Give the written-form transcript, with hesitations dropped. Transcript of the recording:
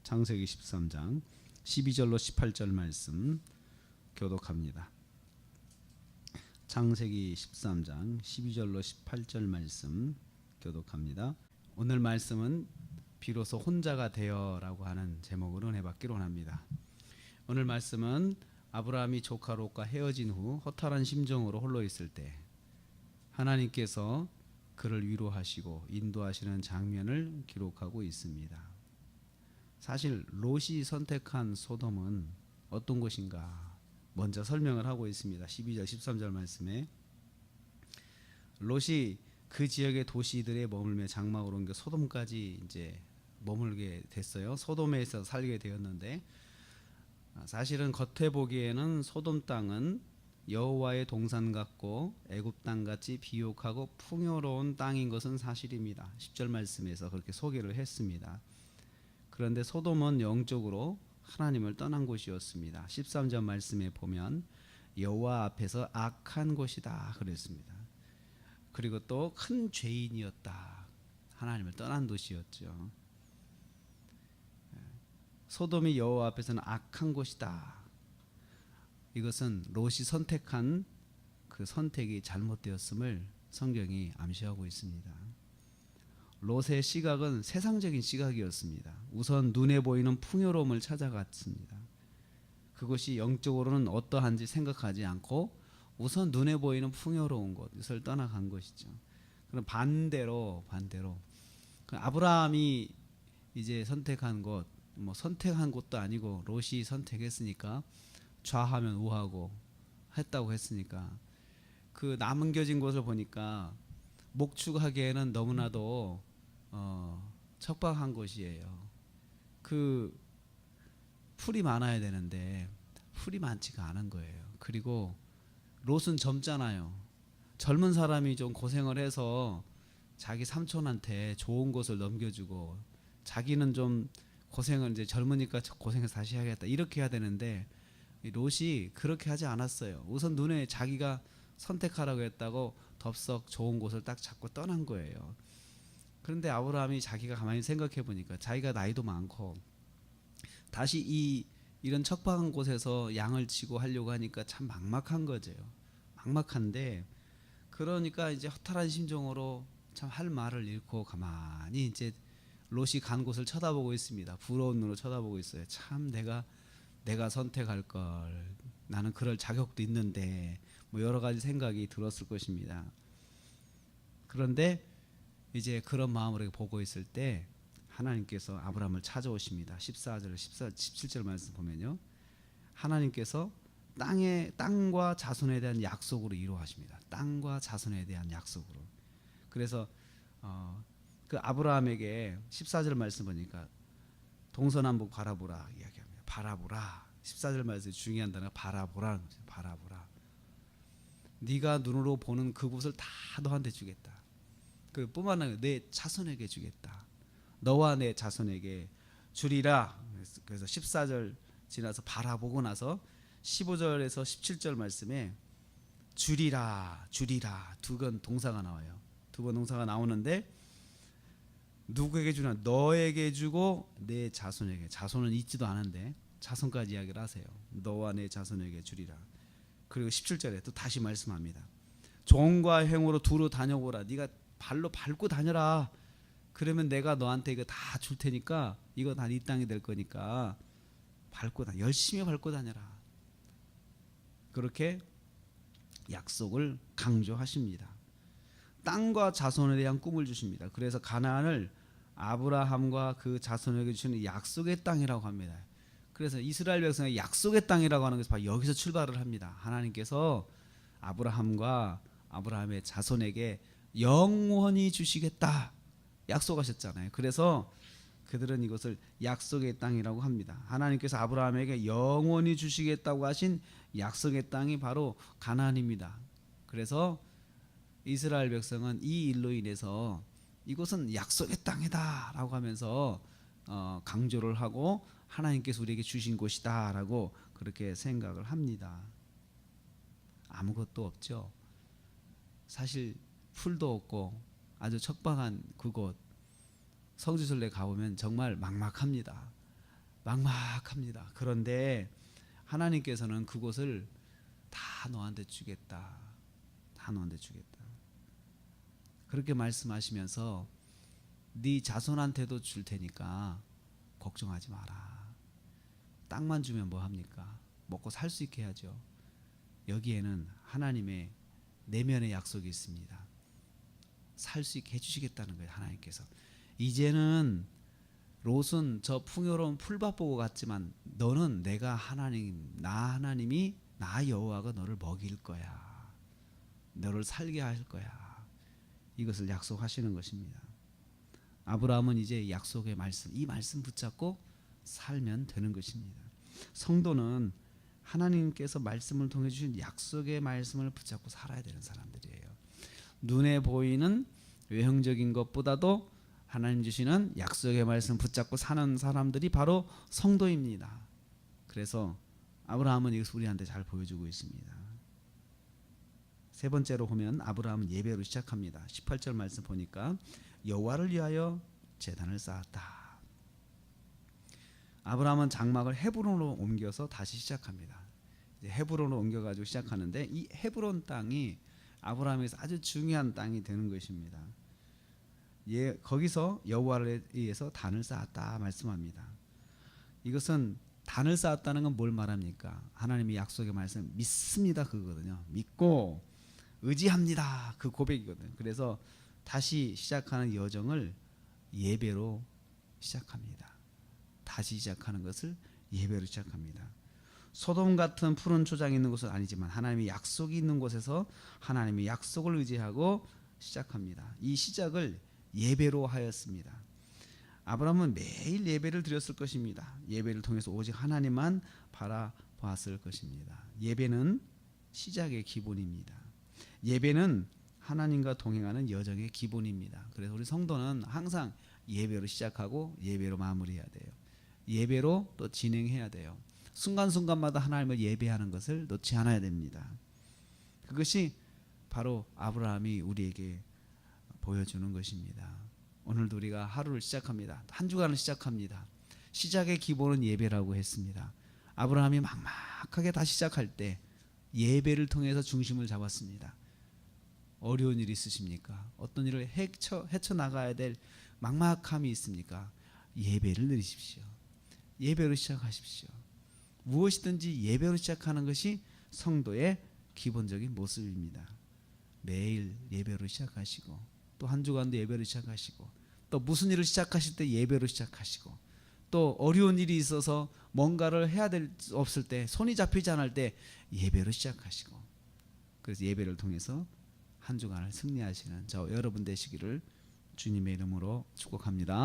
창세기 13장 12절로 18절 말씀 교독합니다. 창세기 13장 12절로 18절 말씀 교독합니다. 오늘 말씀은 비로소 혼자가 되어라고 하는 제목으로 은혜받기로 합니다. 오늘 말씀은 아브라함이 조카 롯과 헤어진 후 허탈한 심정으로 홀로 있을 때 하나님께서 그를 위로하시고 인도하시는 장면을 기록하고 있습니다. 사실 롯이 선택한 소돔은 어떤 곳인가 먼저 설명을 하고 있습니다. 12절 13절 말씀에 롯이 그 지역의 도시들에 머물며 장막으로 옮겨 소돔까지 이제 머물게 됐어요. 소돔에서 살게 되었는데 사실은 겉에 보기에는 소돔 땅은 여호와의 동산 같고 애굽 땅 같이 비옥하고 풍요로운 땅인 것은 사실입니다. 10절 말씀에서 그렇게 소개를 했습니다. 그런데 소돔은 영적으로 하나님을 떠난 곳이었습니다. 13절 말씀에 보면 여호와 앞에서 악한 곳이다 그랬습니다. 그리고 또 큰 죄인이었다. 하나님을 떠난 도시였죠. 소돔이 여호와 앞에서는 악한 곳이다. 이것은 롯이 선택한 그 선택이 잘못되었음을 성경이 암시하고 있습니다. 롯의 시각은 세상적인 시각이었습니다. 우선 눈에 보이는 풍요로움을 찾아갔습니다. 그것이 영적으로는 어떠한지 생각하지 않고 우선 눈에 보이는 풍요로운 곳을 떠나간 것이죠. 그럼 반대로 아브라함이 이제 선택한 곳, 선택한 곳도 아니고 롯이 선택했으니까 좌하면 우하고 했다고 했으니까 그 남겨진 곳을 보니까 목축하기에는 너무나도 척박한 곳이에요. 그 풀이 많아야 되는데 풀이 많지가 않은 거예요. 그리고 롯은 젊잖아요. 젊은 사람이 좀 고생을 해서 자기 삼촌한테 좋은 곳을 넘겨주고 자기는 좀 고생을 이제 젊으니까 고생해서 다시 해야겠다 이렇게 해야 되는데 롯이 그렇게 하지 않았어요. 우선 눈에 자기가 선택하라고 했다고 덥석 좋은 곳을 딱 잡고 떠난 거예요. 그런데 아브라함이 자기가 가만히 생각해 보니까 자기가 나이도 많고 다시 이런 척박한 곳에서 양을 치고 하려고 하니까 참 막막한 거죠. 막막한데 그러니까 이제 허탈한 심정으로 참 할 말을 잃고 가만히 이제 롯이 간 곳을 쳐다보고 있습니다. 부러운 눈으로 쳐다보고 있어요. 참 내가 선택할 걸 나는 그럴 자격도 있는데 여러 가지 생각이 들었을 것입니다. 그런데 이제 그런 마음으로 보고 있을 때 하나님께서 아브라함을 찾아오십니다. 14절 17절 말씀 보면요. 하나님께서 땅과 자손에 대한 약속으로 이루어하십니다. 땅과 자손에 대한 약속으로. 그래서 그 아브라함에게 14절 말씀 보니까 동서남북 바라보라 이야기합니다. 바라보라. 14절 말씀 중요한 단어가 바라보라는 거죠. 바라보라. 네가 눈으로 보는 그곳을 다 너한테 주겠다. 그뿐만 아니라 내 자손에게 주겠다. 너와 내 자손에게 주리라. 그래서 14절 지나서 바라보고 나서 15절에서 17절 말씀에 주리라 두 번 동사가 나와요. 두 번 동사가 나오는데 누구에게 주나? 너에게 주고 내 자손에게. 자손은 있지도 않은데 자손까지 이야기를 하세요. 너와 내 자손에게 주리라. 그리고 17절에 또 다시 말씀합니다. 종과 행으로 두루 다녀보라. 네가 발로 밟고 다녀라. 그러면 내가 너한테 이거 다 줄 테니까 이거 다 네 땅이 될 거니까 열심히 밟고 다녀라. 그렇게 약속을 강조하십니다. 땅과 자손에 대한 꿈을 주십니다. 그래서 가나안을 아브라함과 그 자손에게 주시는 약속의 땅이라고 합니다. 그래서 이스라엘 백성의 약속의 땅이라고 하는 것은 바로 여기서 출발을 합니다. 하나님께서 아브라함과 아브라함의 자손에게 영원히 주시겠다 약속하셨잖아요. 그래서 그들은 이것을 약속의 땅이라고 합니다. 하나님께서 아브라함에게 영원히 주시겠다고 하신 약속의 땅이 바로 가나안입니다. 그래서 이스라엘 백성은 이 일로 인해서 이곳은 약속의 땅이다 라고 하면서 강조를 하고 하나님께서 우리에게 주신 곳이다 라고 그렇게 생각을 합니다. 아무것도 없죠. 사실 풀도 없고 아주 척박한 그곳 성지순례 가보면 정말 막막합니다. 막막합니다. 그런데 하나님께서는 그곳을 다 너한테 주겠다. 다 너한테 주겠다. 그렇게 말씀하시면서 네 자손한테도 줄 테니까 걱정하지 마라. 땅만 주면 뭐 합니까? 먹고 살 수 있게 해야죠. 여기에는 하나님의 내면의 약속이 있습니다. 살 수 있게 해주시겠다는 거예요. 하나님께서. 이제는 롯은 저 풍요로운 풀밭 보고 갔지만 너는 내가 하나님, 나 하나님이 나 여호와가 너를 먹일 거야. 너를 살게 할 거야. 이것을 약속하시는 것입니다. 아브라함은 이제 약속의 말씀, 이 말씀 붙잡고 살면 되는 것입니다. 성도는 하나님께서 말씀을 통해 주신 약속의 말씀을 붙잡고 살아야 되는 사람들이에요. 눈에 보이는 외형적인 것보다도 하나님 주시는 약속의 말씀 붙잡고 사는 사람들이 바로 성도입니다. 그래서 아브라함은 이것을 우리한테 잘 보여주고 있습니다. 세 번째로 보면 아브라함은 예배로 시작합니다. 18절 말씀 보니까 여호와를 위하여 제단을 쌓았다. 아브라함은 장막을 헤브론으로 옮겨서 다시 시작합니다. 이제 헤브론으로 옮겨가지고 시작하는데 이 헤브론 땅이 아브라함에게서 아주 중요한 땅이 되는 것입니다. 거기서 여호와를 위해서 단을 쌓았다 말씀합니다. 이것은 단을 쌓았다는 건 뭘 말합니까? 하나님의 약속의 말씀 믿습니다 그거거든요. 믿고 의지합니다 그 고백이거든요. 그래서 다시 시작하는 여정을 예배로 시작합니다. 다시 시작하는 것을 예배로 시작합니다. 소돔 같은 푸른 초장이 있는 곳은 아니지만 하나님의 약속이 있는 곳에서 하나님의 약속을 의지하고 시작합니다. 이 시작을 예배로 하였습니다. 아브라함은 매일 예배를 드렸을 것입니다. 예배를 통해서 오직 하나님만 바라보았을 것입니다. 예배는 시작의 기본입니다. 예배는 하나님과 동행하는 여정의 기본입니다. 그래서 우리 성도는 항상 예배로 시작하고 예배로 마무리해야 돼요. 예배로 또 진행해야 돼요. 순간순간마다 하나님을 예배하는 것을 놓지 않아야 됩니다. 그것이 바로 아브라함이 우리에게 보여주는 것입니다. 오늘도 우리가 하루를 시작합니다. 한 주간을 시작합니다. 시작의 기본은 예배라고 했습니다. 아브라함이 막막하게 다시 시작할 때 예배를 통해서 중심을 잡았습니다. 어려운 일이 있으십니까? 어떤 일을 헤쳐나가야 될 막막함이 있습니까? 예배를 드리십시오. 예배로 시작하십시오. 무엇이든지 예배로 시작하는 것이 성도의 기본적인 모습입니다. 매일 예배로 시작하시고 또 한 주간도 예배로 시작하시고 또 무슨 일을 시작하실 때 예배로 시작하시고 또 어려운 일이 있어서 뭔가를 해야 될 수 없을 때 손이 잡히지 않을 때 예배로 시작하시고 그래서 예배를 통해서 한 주간을 승리하시는 저 여러분 되시기를 주님의 이름으로 축복합니다.